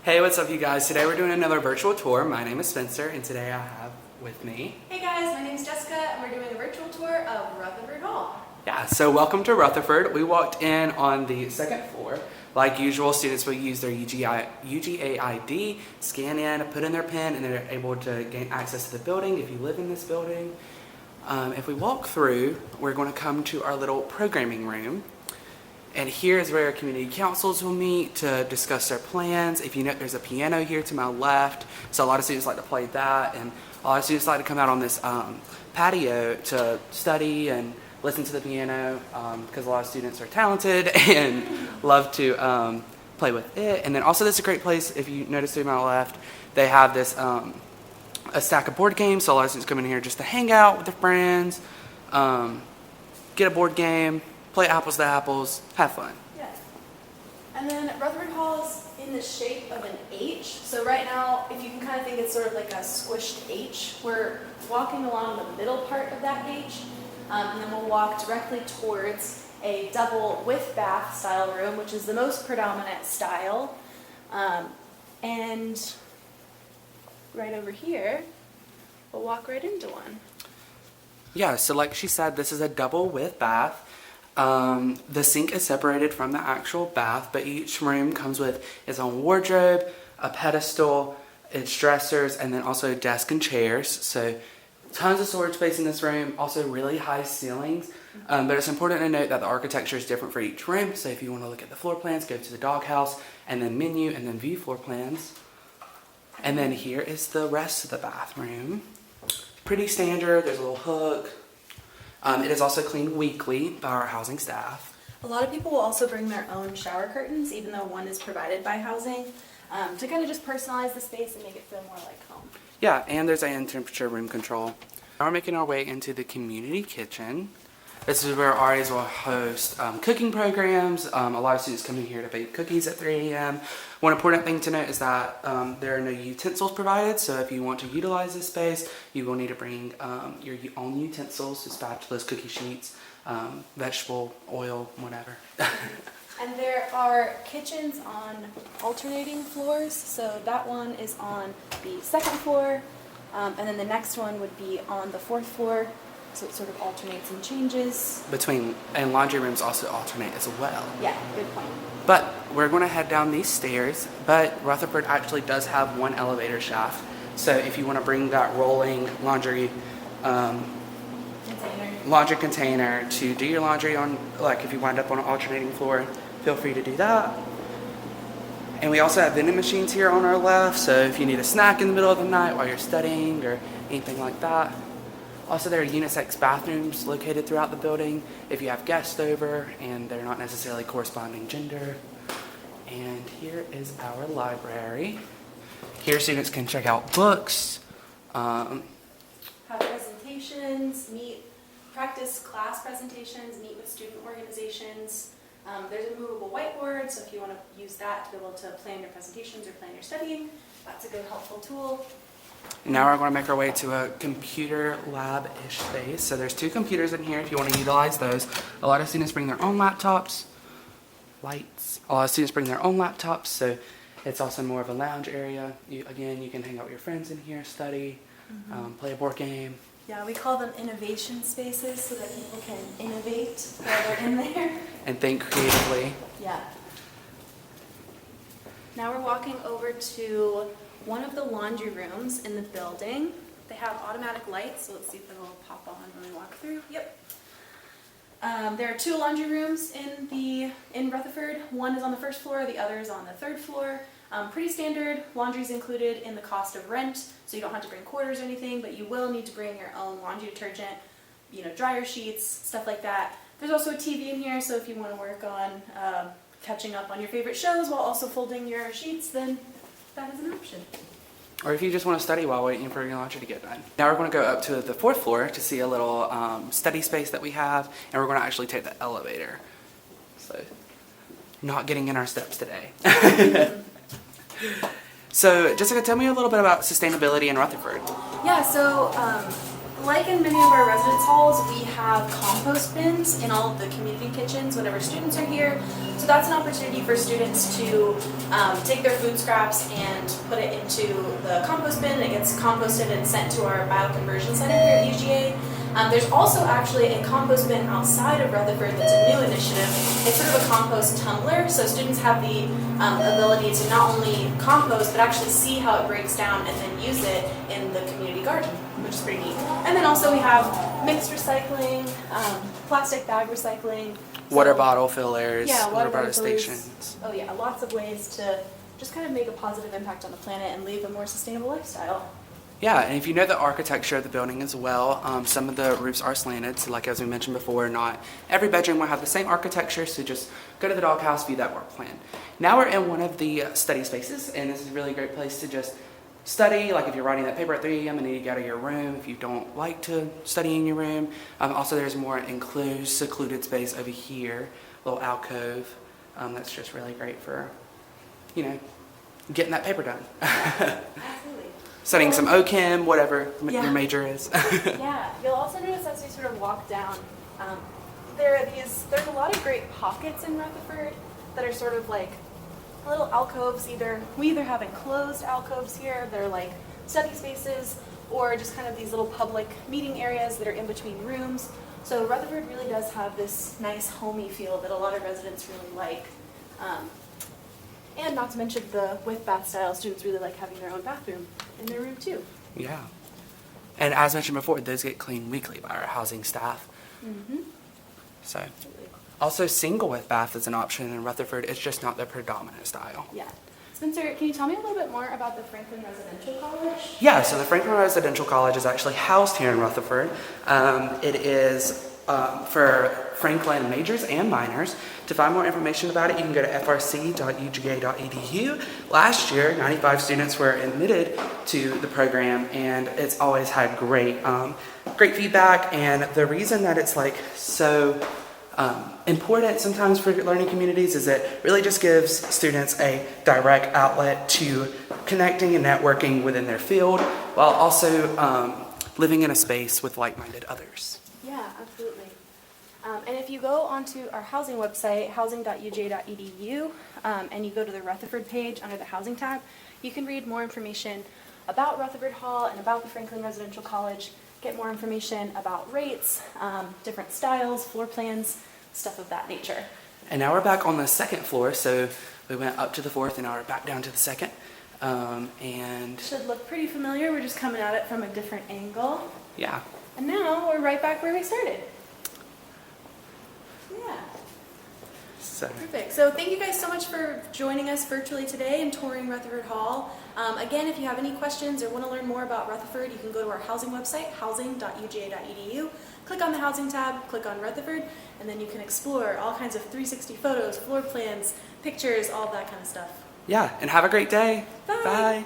Hey, what's up you guys? Today we're doing another virtual tour. My name is Spencer and today I have with me... Hey guys, my name is Jessica and we're doing a virtual tour of Rutherford Hall. Yeah, so welcome to Rutherford. We walked in on the second floor. Like usual, students will use their UGA ID, scan in, put in their PIN, and they're able to gain access to the building if you live in this building. If we walk through, we're going to come to our little programming room. And here is where community councils will meet to discuss their plans. If you know, there's a piano here to my left, so a lot of students like to play that, and a lot of students like to come out on this patio to study and listen to the piano because a lot of students are talented and love to play with it. And then also this is a great place, if you notice to my left, they have this a stack of board games, so a lot of students come in here just to hang out with their friends, get a board game, play apples to apples, have fun. Yes. And then Rutherford Hall is in the shape of an H. So right now, if you can kind of think it's sort of like a squished H, we're walking along the middle part of that H, and then we'll walk directly towards a double with bath style room, which is the most predominant style. And right over here, we'll walk right into one. Yeah, so like she said, this is a double with bath. The sink is separated from the actual bath, but each room comes with its own wardrobe, a pedestal, its dressers, and then also a desk and chairs. So tons of storage space in this room, also really high ceilings. But it's important to note that the architecture is different for each room. So if you want to look at the floor plans, go to the doghouse, and then menu, and then view floor plans. And then here is the rest of the bathroom. Pretty standard, there's a little hook. It is also cleaned weekly by our housing staff. A lot of people will also bring their own shower curtains, even though one is provided by housing, to kind of just personalize the space and make it feel more like home. Yeah, and there's an temperature room control. Now we're making our way into the community kitchen. This is where RAs will host cooking programs. A lot of students come in here to bake cookies at 3 a.m. One important thing to note is that there are no utensils provided, so if you want to utilize this space, you will need to bring your own utensils, so spatulas, cookie sheets, vegetable oil, whatever. And there are kitchens on alternating floors, so that one is on the second floor, and then the next one would be on the fourth floor. So it sort of alternates and changes. And laundry rooms also alternate as well. Yeah, good point. But we're going to head down these stairs, but Rutherford actually does have one elevator shaft. So if you want to bring that rolling laundry container to do your laundry on, like if you wind up on an alternating floor, feel free to do that. And we also have vending machines here on our left, so if you need a snack in the middle of the night while you're studying or anything like that. Also, there are unisex bathrooms located throughout the building if you have guests over and they're not necessarily corresponding gender. And here is our library. Here students can check out books. Have presentations, practice class presentations, meet with student organizations. There's a movable whiteboard, so if you want to use that to be able to plan your presentations or plan your studying, that's a good helpful tool. Now we're going to make our way to a computer lab-ish space. So there's 2 computers in here if you want to utilize those. A lot of students bring their own laptops. Lights. A lot of students bring their own laptops, so it's also more of a lounge area. Again, you can hang out with your friends in here, study, play a board game. Yeah, we call them innovation spaces so that people can innovate while they're in there. And think creatively. Yeah. Now we're walking over to one of the laundry rooms in the building. They have automatic lights, so let's see if they will pop on when we walk through. Yep. There are 2 laundry rooms in Rutherford. One is on the first floor, the other is on the 3rd floor. Pretty standard. Laundry is included in the cost of rent, so you don't have to bring quarters or anything, but you will need to bring your own laundry detergent, dryer sheets, stuff like that. There's also a TV in here, so if you want to work on catching up on your favorite shows while also folding your sheets, then that is an option. Or if you just want to study while waiting for your laundry to get done. Now we're going to go up to the 4th floor to see a little study space that we have, and we're going to actually take the elevator. So, not getting in our steps today. So, Jessica, tell me a little bit about sustainability in Rutherford. Yeah, so Like in many of our residence halls, we have compost bins in all of the community kitchens whenever students are here. So that's an opportunity for students to take their food scraps and put it into the compost bin. It gets composted and sent to our bioconversion center here at UGA. There's also actually a compost bin outside of Rutherford that's a new initiative. It's sort of a compost tumbler, so students have the ability to not only compost, but actually see how it breaks down and then use it in the community garden, which is pretty neat. And then also we have mixed recycling, plastic bag recycling. Water bottle fillers, Yeah, water bottle bottle fillers. stations. Oh yeah, lots of ways to just kind of make a positive impact on the planet and live a more sustainable lifestyle. Yeah, and if you know the architecture of the building as well, some of the roofs are slanted. So like as we mentioned before, not every bedroom will have the same architecture. So just go to the doghouse, view that work plan. Now we're in one of the study spaces, and this is a really great place to just study. Like if you're writing that paper at 3 a.m. and you need to get out of your room, if you don't like to study in your room. Also, there's more enclosed, secluded space over here, little alcove. That's just really great for, you know, getting that paper done. Absolutely. Studying some OChem, whatever Yeah. your major is. Yeah, you'll also notice as we sort of walk down, there's a lot of great pockets in Rutherford that are sort of like little alcoves. We either have enclosed alcoves here that are like study spaces, or just kind of these little public meeting areas that are in between rooms. So Rutherford really does have this nice homey feel that a lot of residents really like. And not to mention the with bath style, students really like having their own bathroom in their room too. Yeah. And as mentioned before, those get cleaned weekly by our housing staff. Mm-hmm. So, also single with bath is an option in Rutherford. It's just not the predominant style. Yeah. Spencer, can you tell me a little bit more about the Franklin Residential College? Yeah, so the Franklin Residential College is actually housed here in Rutherford. It is for Franklin majors and minors. To find more information about it, you can go to frc.uga.edu. Last year, 95 students were admitted to the program, and it's always had great feedback. And the reason that it's like so important sometimes for learning communities is it really just gives students a direct outlet to connecting and networking within their field, while also living in a space with like-minded others. Yeah, absolutely. And if you go onto our housing website, housing.uga.edu, and you go to the Rutherford page under the housing tab, you can read more information about Rutherford Hall and about the Franklin Residential College, get more information about rates, different styles, floor plans, stuff of that nature. And now we're back on the second floor, so we went up to the fourth and now we're back down to the second. And Should look pretty familiar, we're just coming at it from a different angle. yeah. And now we're right back where we started. Yeah. So Perfect. So thank you guys so much for joining us virtually today and touring Rutherford Hall. Again, if you have any questions or want to learn more about Rutherford, you can go to our housing website, housing.uga.edu. Click on the housing tab, click on Rutherford, and then you can explore all kinds of 360 photos, floor plans, pictures, all that kind of stuff. yeah, and have a great day. Bye. Bye.